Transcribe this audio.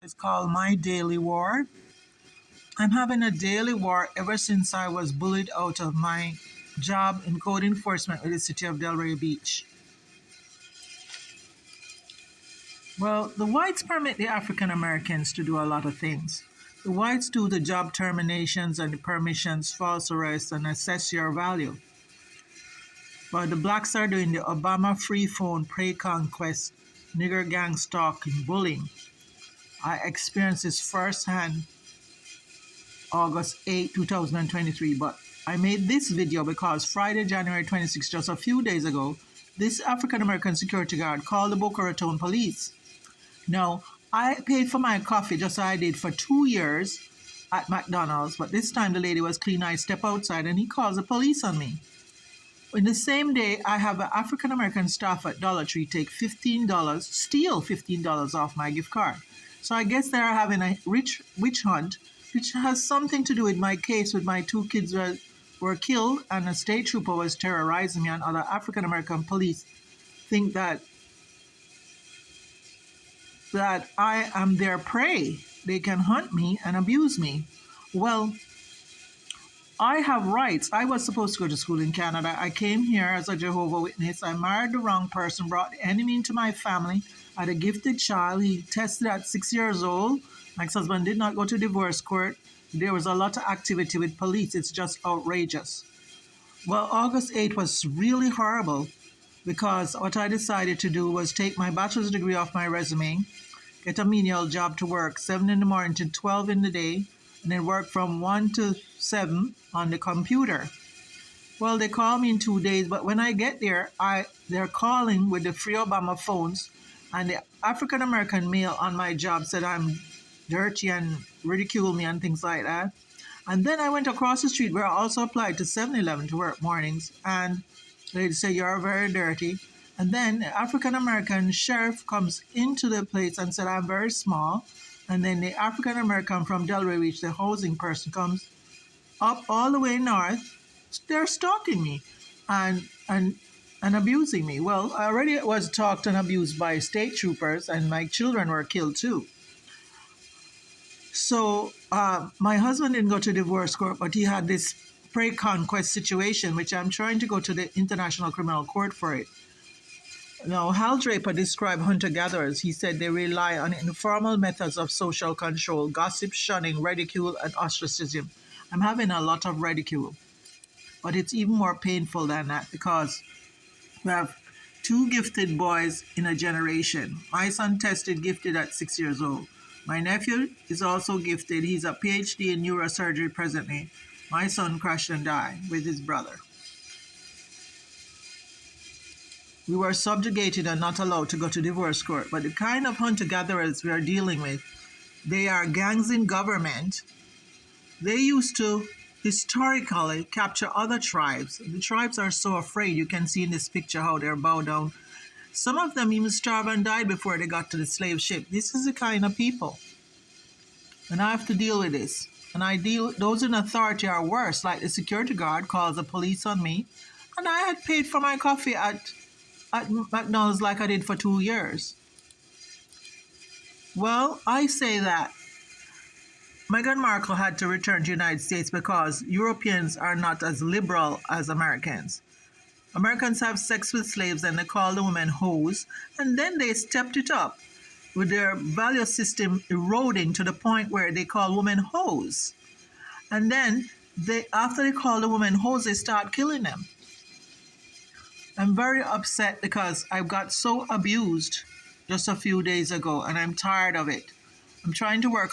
It's called My Daily War. I'm having a daily war ever since I was bullied out of my job in code enforcement with the city of Delray Beach. Well, the whites permit the African Americans to do a lot of things. The whites do the job terminations and the permissions, false arrests, and assess your value. But the blacks are doing the Obama free phone, prey conquest, nigger gang stalking, bullying. I experienced this firsthand August 8, 2023, but I made this video because Friday, January 26, just a few days ago, this African-American security guard called the Boca Raton police. Now, I paid for my coffee just as I did for 2 years at McDonald's, but this time the lady was clean. I step outside and he calls the police on me. In the same day, I have an African-American staff at Dollar Tree take steal $15 off my gift card. So I guess they're having a witch hunt, which has something to do with my case with my 2 kids were killed and a state trooper was terrorizing me, and other African-American police think that I am their prey. They can hunt me and abuse me. Well, I have rights. I was supposed to go to school in Canada. I came here as a Jehovah's Witness. I married the wrong person, brought the enemy into my family. I had a gifted child. He tested at 6 years old. My ex-husband did not go to divorce court. There was a lot of activity with police. It's just outrageous. Well, August 8th was really horrible because what I decided to do was take my bachelor's degree off my resume, get a menial job to work 7 in the morning to 12 in the day, and then work from 1 to 7 on the computer. Well, they call me in 2 days, but when I get there, they're calling with the free Obama phones, and the African-American male on my job said I'm dirty and ridiculed me and things like that. And then I went across the street where I also applied to 7-Eleven to work mornings, and they'd say, you're very dirty. And then the African-American sheriff comes into the place and said, I'm very small. And then the African-American from Delray Beach, the housing person, comes up all the way north. They're stalking me and abusing me. Well, I already was stalked and abused by state troopers, and my children were killed too. So my husband didn't go to divorce court, but he had this prey conquest situation, which I'm trying to go to the International Criminal Court for it. Now, Hal Draper described hunter-gatherers. He said they rely on informal methods of social control, gossip, shunning, ridicule, and ostracism. I'm having a lot of ridicule. But it's even more painful than that because we have 2 gifted boys in a generation. My son tested gifted at 6 years old. My nephew is also gifted. He's a PhD in neurosurgery presently. My son crashed and died with his brother. We were subjugated and not allowed to go to divorce court. But the kind of hunter-gatherers we are dealing with, they are gangs in government. They used to historically capture other tribes. The tribes are so afraid. You can see in this picture how they're bowed down. Some of them even starved and died before they got to the slave ship. This is the kind of people. And I have to deal with this. And those in authority are worse, like the security guard calls the police on me. And I had paid for my coffee at McDonald's like I did for 2 years. Well, I say that Meghan Markle had to return to the United States because Europeans are not as liberal as Americans. Americans have sex with slaves and they call the women hoes, and then they stepped it up with their value system eroding to the point where they call women hoes. And then after they call the women hoes, they start killing them. I'm very upset because I got so abused just a few days ago and I'm tired of it. I'm trying to work on